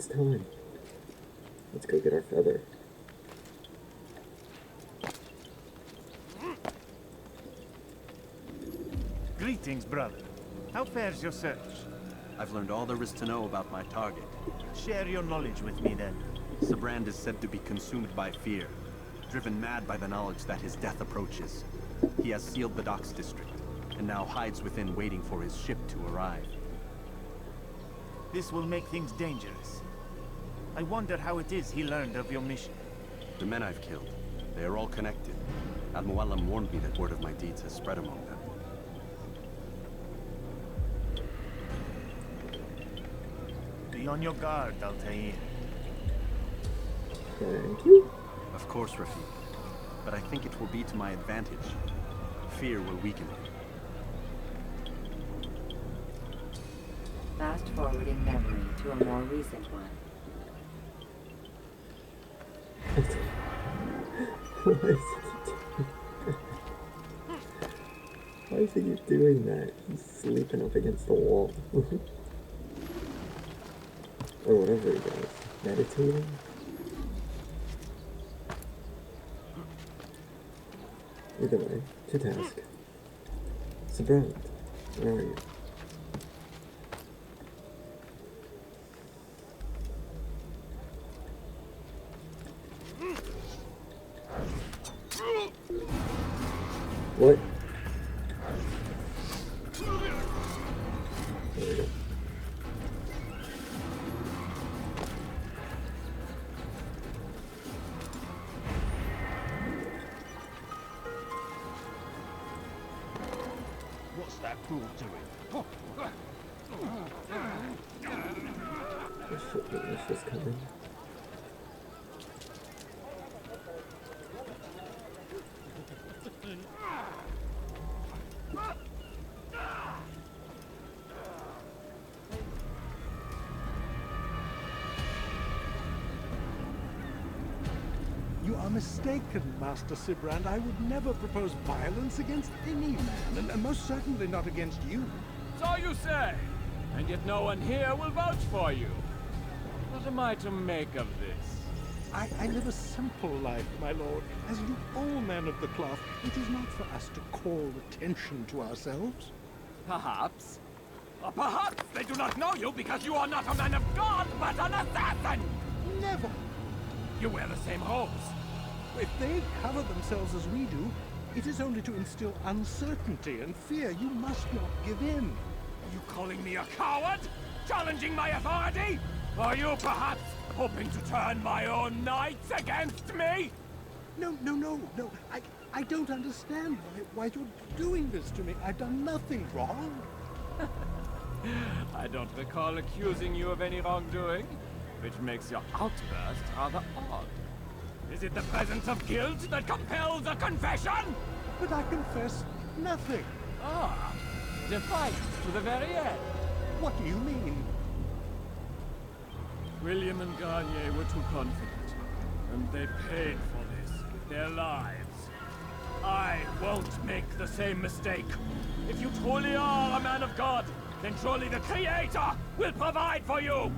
It's time. Let's go get our feather. Greetings, brother. How fares your search? I've learned all there is to know about my target. Share your knowledge with me, then. Sibrand is said to be consumed by fear, driven mad by the knowledge that his death approaches. He has sealed the docks district, and now hides within waiting for his ship to arrive. This will make things dangerous. I wonder how it is he learned of your mission. The men I've killed, they are all connected. Al-Mualim warned me that word of my deeds has spread among them. Be on your guard, Altair. Thank you. Of course, Rafiq. But I think it will be to my advantage. Fear will weaken him. Fast forwarding memory to a more recent one. Why is he doing that? He's sleeping up against the wall. Or whatever he does. Meditating? Either way, to task. Sibrand, where are you? What? There we go. What's that fool doing? This is coming. You are mistaken, Master Sibrand. I would never propose violence against any man, and most certainly not against you. So you say, and yet no one here will vouch for you. What am I to make of this? I live a simple life, my lord. As do all men of the cloth, it is not for us to call attention to ourselves. Perhaps. Or perhaps they do not know you because you are not a man of God, but an assassin! Never. You wear the same robes. If they cover themselves as we do, it is only to instill uncertainty and fear. You must not give in. Are you calling me a coward? Challenging my authority? Are you perhaps hoping to turn my own knights against me? No. I don't understand why you're doing this to me. I've done nothing wrong. I don't recall accusing you of any wrongdoing, which makes your outburst rather odd. Is it the presence of guilt that compels a confession? But I confess nothing. Ah, defiant to the very end. What do you mean? William and Garnier were too confident, and they paid for this with their lives. I won't make the same mistake. If you truly are a man of God, then surely the Creator will provide for you.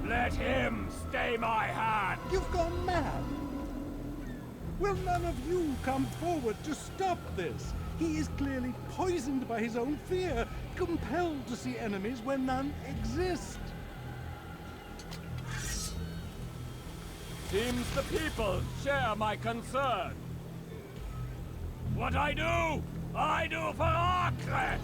Let him stay my hand. You've gone mad. Will none of you come forward to stop this? He is clearly poisoned by his own fear, compelled to see enemies where none exist. Seems the people share my concern. What I do for Acre!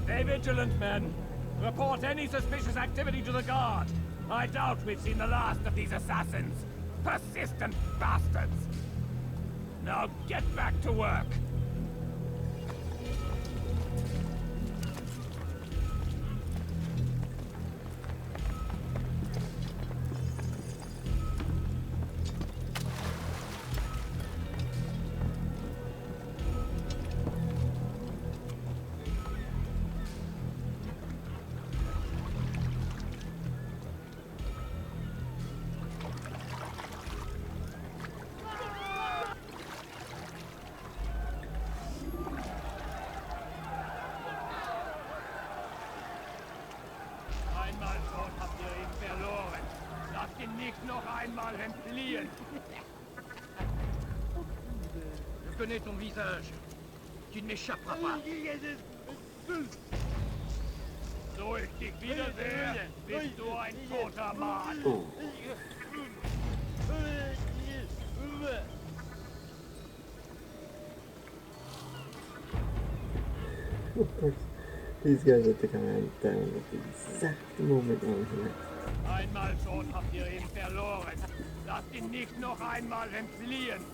Stay vigilant, men. Report any suspicious activity to the guard. I doubt we've seen the last of these assassins. Persistent bastards. Now get back to work. mal entfliehen. Je connais ton visage. Tu ne m'échapperas pas. So ich dich wiedersehe, bist du ein toter Mann. Oh. Of course, these guys have to come down at the exact moment on here. Einmal schon habt ihr ihn verloren. Lasst ihn nicht noch einmal entfliehen.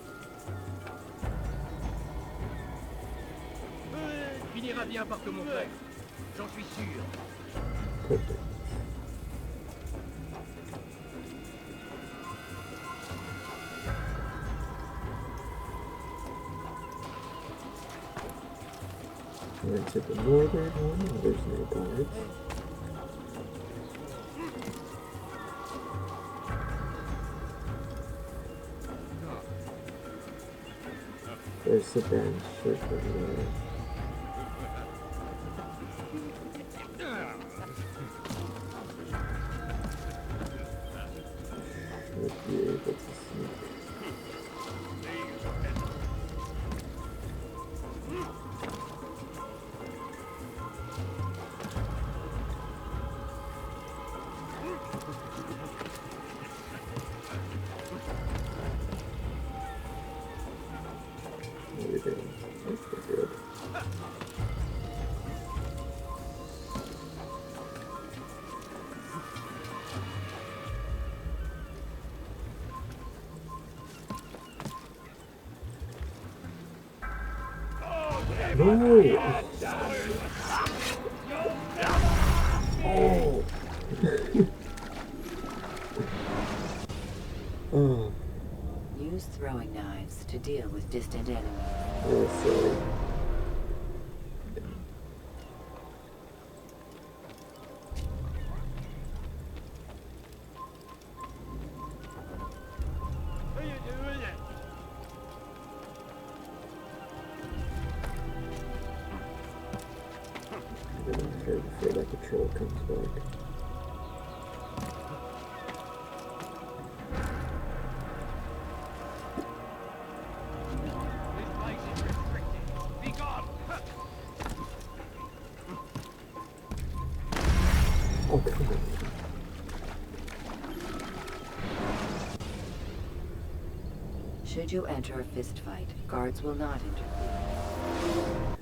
Finira bien par te montrer. J'en suis sûr. Perfect. We're into the northern one. There's no guards. There's Sibrand's ship over there. Should be able to sneak. What are we doing? That's good. No! Oh! Oh, Use throwing knives to deal with distant enemies. that was silly. I'm gonna hurt before that patrol comes back. This place is restricted. Be gone. Oh, come on. Should you enter a fistfight, guards will not interfere.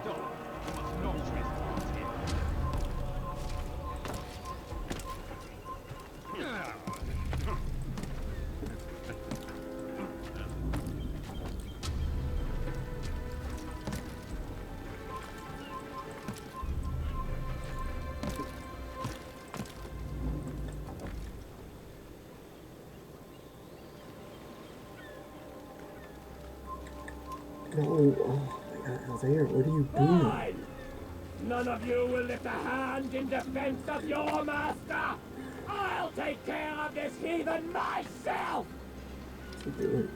Stop. You must not trespass here. No, oh my god, Altair, what are you doing? Fine. None of you will lift a hand in defense of your master. I'll take care of this heathen myself. What's he doing?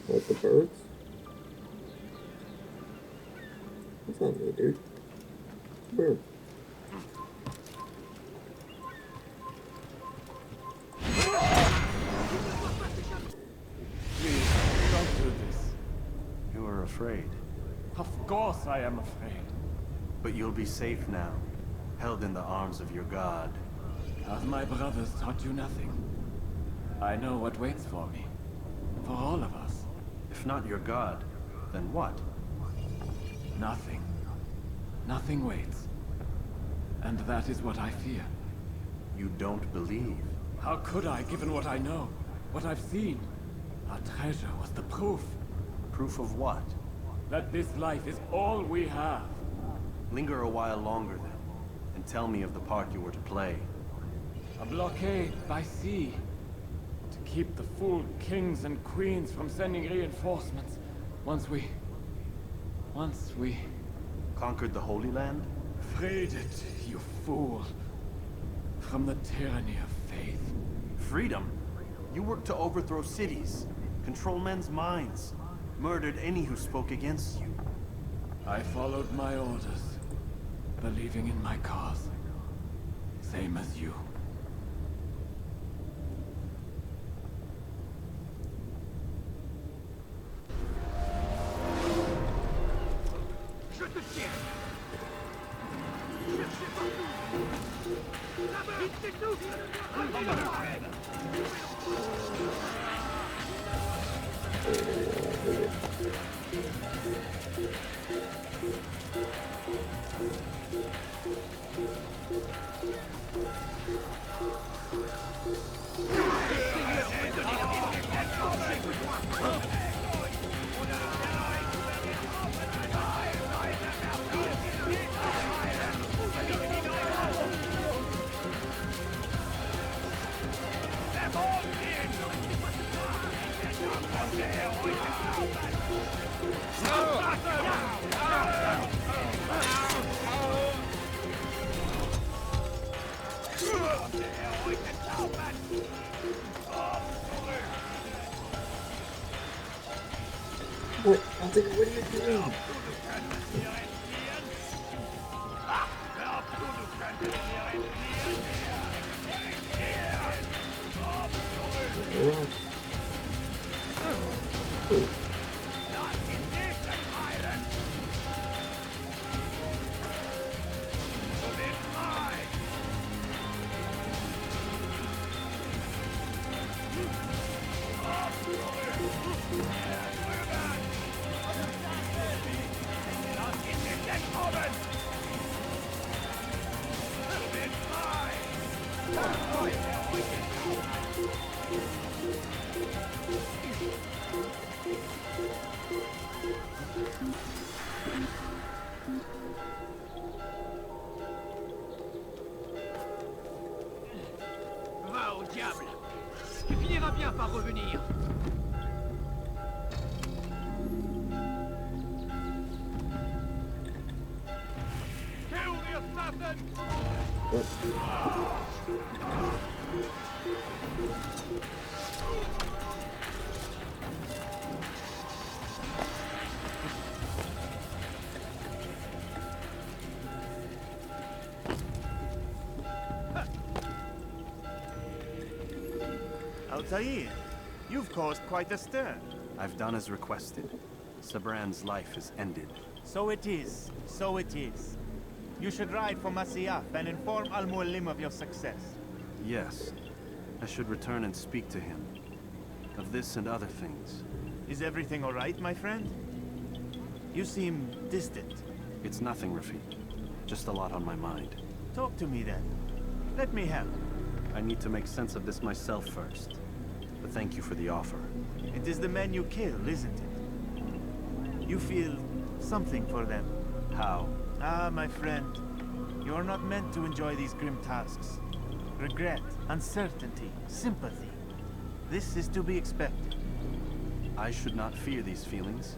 What, the birds? That's not me, dude. Bird. Please, don't do this. You are afraid, Of course I am afraid. but you'll be safe now, held in the arms of your god. Have my brothers taught you nothing? I know what waits for me. For all of us. If not your god, then what? Nothing. Nothing waits. And that is what I fear. You don't believe. How could I, given what I know? What I've seen? Our treasure was the proof. Proof of what? That this life is all we have. Linger a while longer then, and tell me of the part you were to play. A blockade by sea. To keep the fool kings and queens from sending reinforcements. Once we... Conquered the Holy Land? freed it, you fool. From the tyranny of faith. Freedom? You worked to overthrow cities, control men's minds, murdered any who spoke against you. I followed my orders, believing in my cause. Same as you. What? What are you doing? What? Va au diable! Tu finiras bien par revenir! Kill the assassin! Altair, you've caused quite a stir. I've done as requested. Sibrand's life is ended. So it is. So it is. You should ride for Masyaf and inform Al-Mualim of your success. Yes. I should return and speak to him. Of this and other things. Is everything all right, my friend? You seem distant. It's nothing, Rafik. Just a lot on my mind. Talk to me then. Let me help. I need to make sense of this myself first. But thank you for the offer. It is the men you kill, isn't it? You feel something for them. How? Ah, my friend. You are not meant to enjoy these grim tasks. Regret, uncertainty, sympathy. This is to be expected. I should not fear these feelings.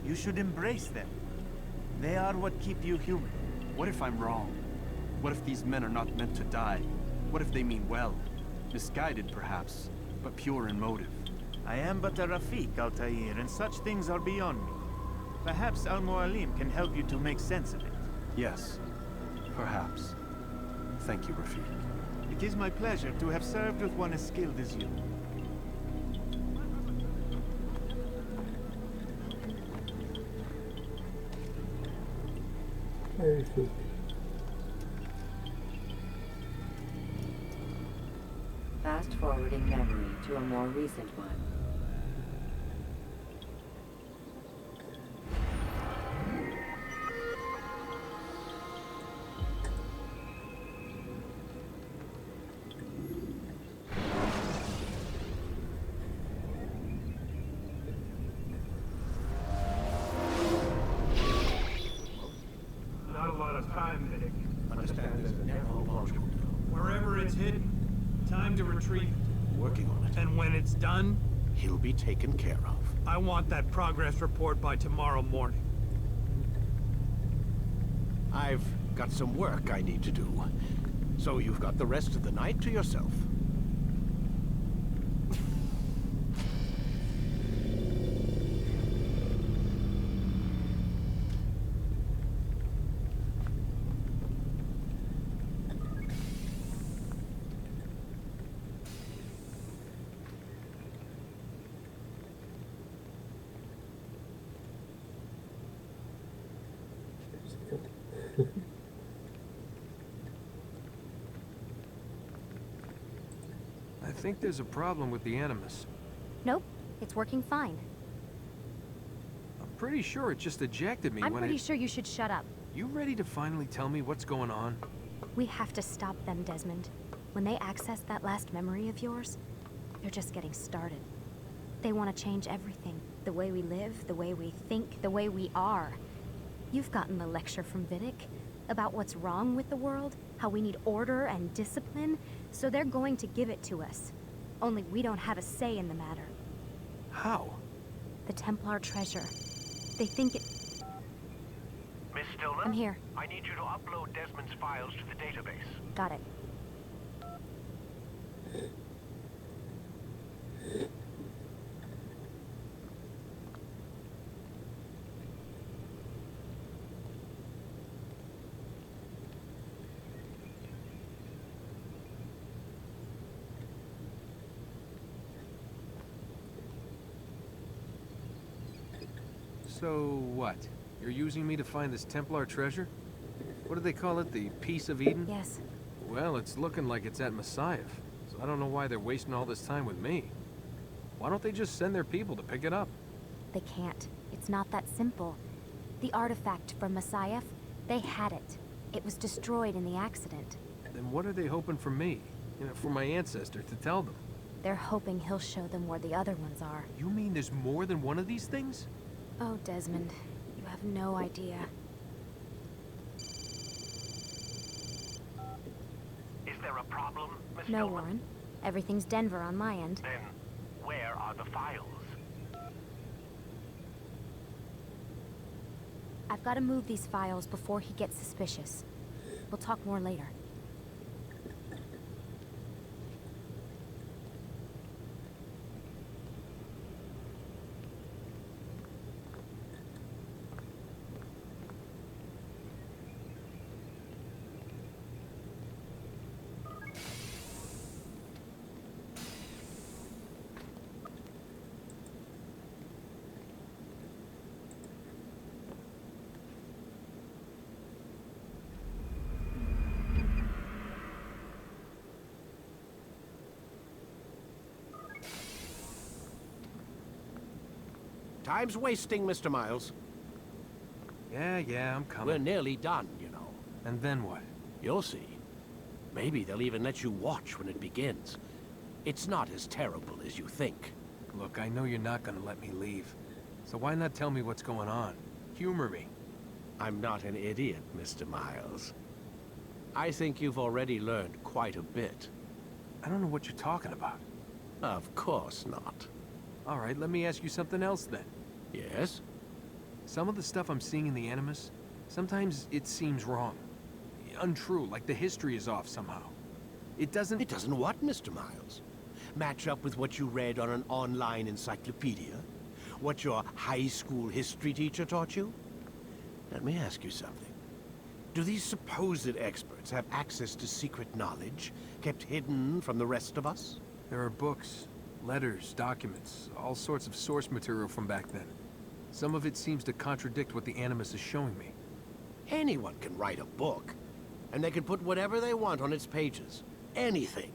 You should embrace them. They are what keep you human. What if I'm wrong? What if these men are not meant to die? What if they mean well? Misguided, perhaps, but pure in motive. I am but a Rafik, Altair, and such things are beyond me. Perhaps Al-Mualim can help you to make sense of it. Yes, perhaps. Thank you, Rafik. It is my pleasure to have served with one as skilled as you. Very cool. Fast forwarding memory to a more recent one. Not a lot of time, Nick. Understand this now. time to retrieve it. Working on it. And when it's done, He'll be taken care of. I want that progress report by tomorrow morning. I've got some work I need to do. So you've got the rest of the night to yourself. I think there's a problem with the Animus. Nope, it's working fine. I'm pretty sure it just ejected me I'm when pretty sure you should shut up. You ready to finally tell me what's going on? We have to stop them, Desmond. When they access that last memory of yours, they're just getting started. They want to change everything. The way we live, the way we think, the way we are. You've gotten the lecture from Vidic about what's wrong with the world, how we need order and discipline, so they're going to give it to us. Only we don't have a say in the matter. How? The Templar treasure. They think it... Miss Stillman? I'm here. I need you to upload Desmond's files to the database. Got it. So what? You're using me to find this Templar treasure? What do they call it? The Piece of Eden? Yes. Well, it's looking like it's at Messiah, so I don't know why they're wasting all this time with me. Why don't they just send their people to pick it up? They can't. It's not that simple. The artifact from Messiah, they had it. It was destroyed in the accident. Then what are they hoping for me? You know, for my ancestor to tell them? They're hoping he'll show them where the other ones are. You mean there's more than one of these things? Oh, Desmond, you have no idea. Is there a problem, Miss No, Stillman? Warren. Everything's Denver on my end. Then, where are the files? I've got to move these files before he gets suspicious. We'll talk more later. Time's wasting, Mr. Miles. Yeah, I'm coming. We're nearly done, you know. And then what? You'll see. Maybe they'll even let you watch when it begins. It's not as terrible as you think. Look, I know you're not gonna let me leave. So why not tell me what's going on? Humor me. I'm not an idiot, Mr. Miles. I think you've already learned quite a bit. I don't know what you're talking about. Of course not. All right, let me ask you something else then. Yes? Some of the stuff I'm seeing in the Animus, sometimes it seems wrong. Untrue, like the history is off somehow. It doesn't... It doesn't what, Mr. Miles? Match up with what you read on an online encyclopedia? What your high school history teacher taught you? Let me ask you something. Do these supposed experts have access to secret knowledge, kept hidden from the rest of us? There are books, letters, documents, all sorts of source material from back then. Some of it seems to contradict what the Animus is showing me. Anyone can write a book, and they can put whatever they want on its pages. Anything.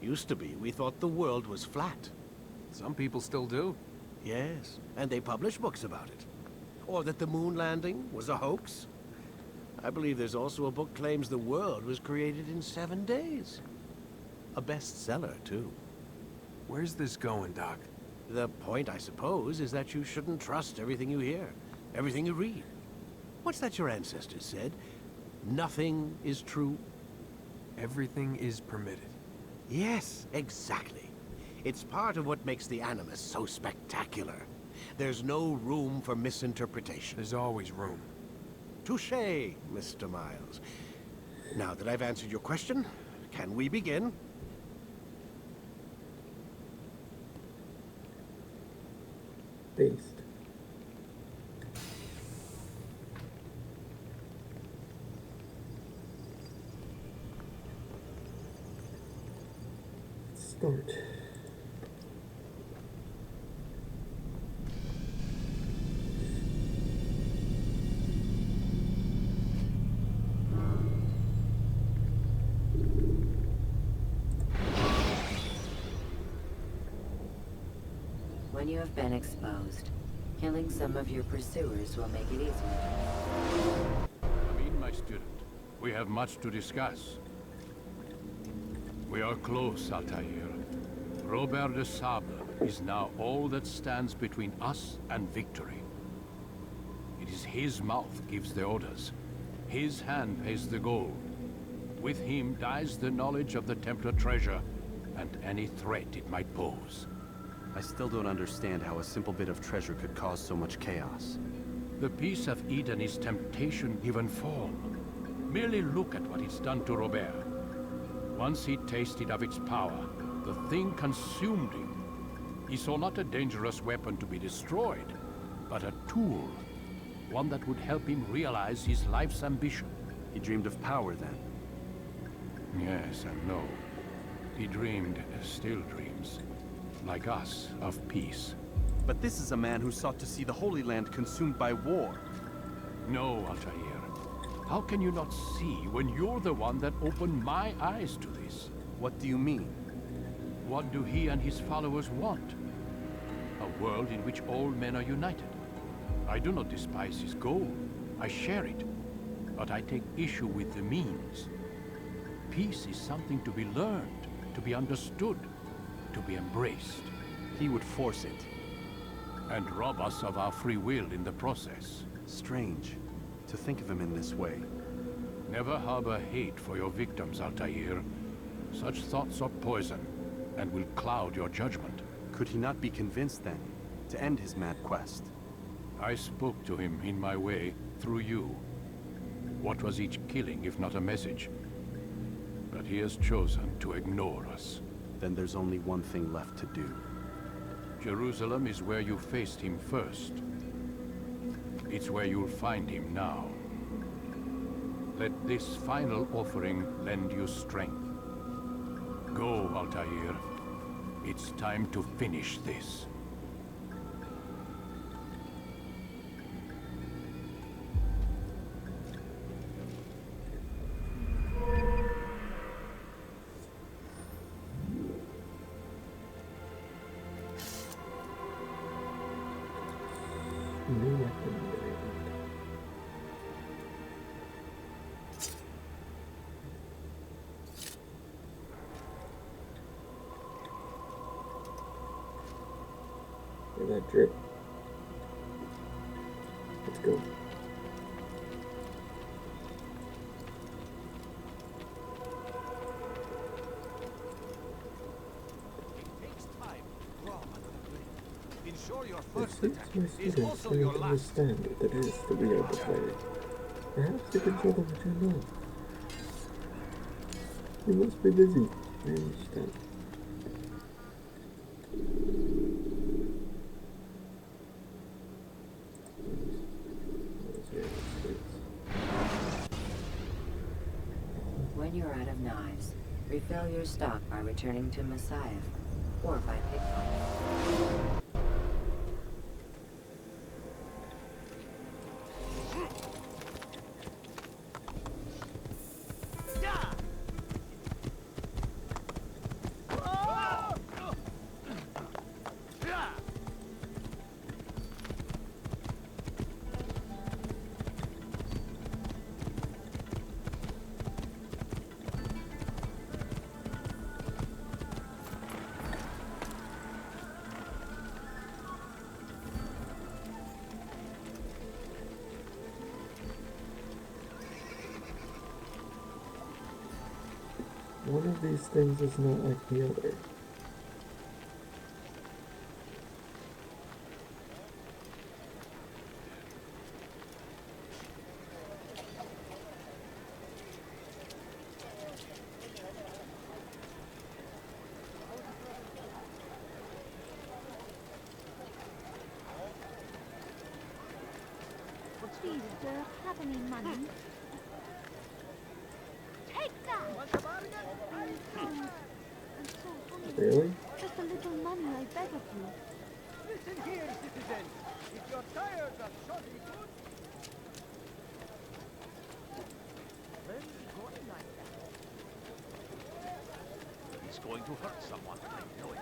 Used to be, we thought the world was flat. Some people still do. Yes, and they publish books about it. Or that the moon landing was a hoax. I believe there's also a book claims the world was created in 7 days. A bestseller, too. Where's this going, Doc? The point, I suppose, is that you shouldn't trust everything you hear, everything you read. What's that your ancestors said? Nothing is true? Everything is permitted. Yes, exactly. It's part of what makes the Animus so spectacular. There's no room for misinterpretation. There's always room. Touché, Mr. Miles. Now that I've answered your question, can we begin? Based. Start. When you have been exposed, killing some of your pursuers will make it easier. Come in, my student. We have much to discuss. We are close, Altair. Robert de Sable is now all that stands between us and victory. It is his mouth gives the orders. His hand pays the gold. With him dies the knowledge of the Templar treasure and any threat it might pose. I still don't understand how a simple bit of treasure could cause so much chaos. The peace of Eden is temptation given form. Merely look at what it's done to Robert. Once he tasted of its power, the thing consumed him. He saw not a dangerous weapon to be destroyed, but a tool. One that would help him realize his life's ambition. He dreamed of power then. Yes and no. He dreamed, still dreams, like us, of peace. But this is a man who sought to see the Holy Land consumed by war. No, Altair. How can you not see when you're the one that opened my eyes to this? What do you mean? What do he and his followers want? A world in which all men are united. I do not despise his goal. I share it. But I take issue with the means. Peace is something to be learned, to be understood, to be embraced. He would force it. And rob us of our free will in the process. Strange to think of him in this way. Never harbor hate for your victims, Altair. Such thoughts are poison, and will cloud your judgment. Could he not be convinced, then, to end his mad quest? I spoke to him in my way, through you. What was each killing, if not a message? But he has chosen to ignore us. Then there's only one thing left to do. Jerusalem is where you faced him first. It's where you'll find him now. Let this final offering lend you strength. Go, Altair. It's time to finish this. New weapon. Hear that drip? Let's go. Ensure your It first seems attack my is students also do your not last. understand that it is the real way. Perhaps they can show them what you know. You must be busy. I understand. When you're out of knives, refill your stock by returning to Messiah, or by pickpocket. One of these things is not like the other. Please, sir, have any money? Take that! Really? Just a little money, I beg of you. Listen here, citizen. If you're tired of shoddy goods, where is he going like that? He's going to hurt someone. I know it.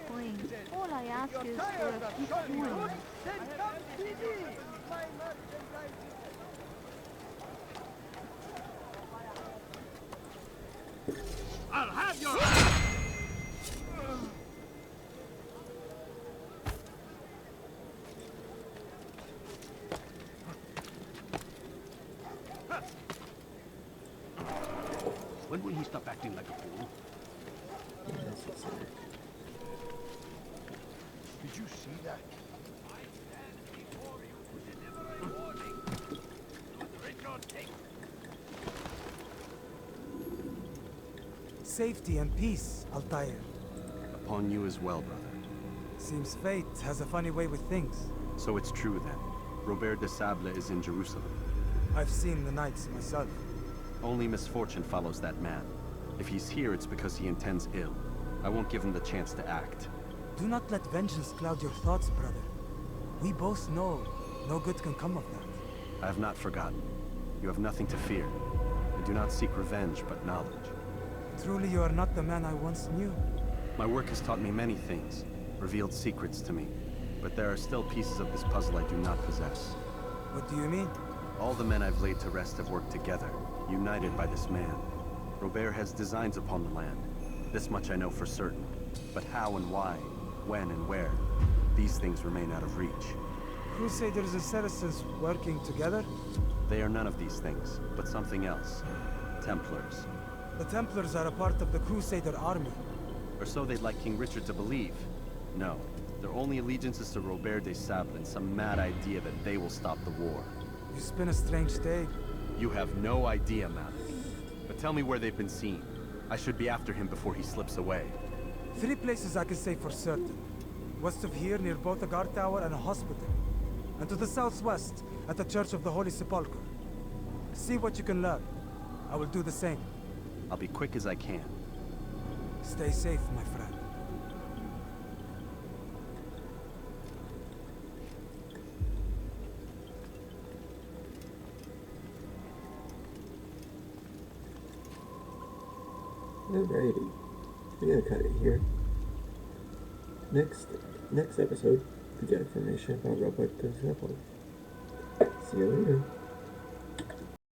Coins. All I ask is for a few coins. Then come see me, my merchandise. I'll have your... When will he stop acting like a fool? Unnecessary. Did you see that? Safety and peace, Altair. Upon you as well, brother. Seems fate has a funny way with things. So it's true then. Robert de Sable is in Jerusalem. I've seen the knights myself. Only misfortune follows that man. If he's here, it's because he intends ill. I won't give him the chance to act. Do not let vengeance cloud your thoughts, brother. We both know no good can come of that. I have not forgotten. You have nothing to fear. I do not seek revenge, but knowledge. Truly, you are not the man I once knew. My work has taught me many things, revealed secrets to me. But there are still pieces of this puzzle I do not possess. What do you mean? All the men I've laid to rest have worked together, united by this man. Robert has designs upon the land. This much I know for certain. But how and why, when and where, these things remain out of reach. Crusaders and Saracens working together? They are none of these things, but something else. Templars. The Templars are a part of the Crusader army. Or so they'd like King Richard to believe. No, their only allegiance is to Robert de Sable and some mad idea that they will stop the war. You spin a strange day. You have no idea, man. But tell me where they've been seen. I should be after him before he slips away. 3 places I can say for certain. West of here, near both a guard tower and a hospital. And to the southwest, at the Church of the Holy Sepulchre. See what you can learn. I will do the same. I'll be quick as I can. Stay safe, my friend. Alrighty. I'm gonna cut it here. Next episode, we get information about Robert de Sable. See you later.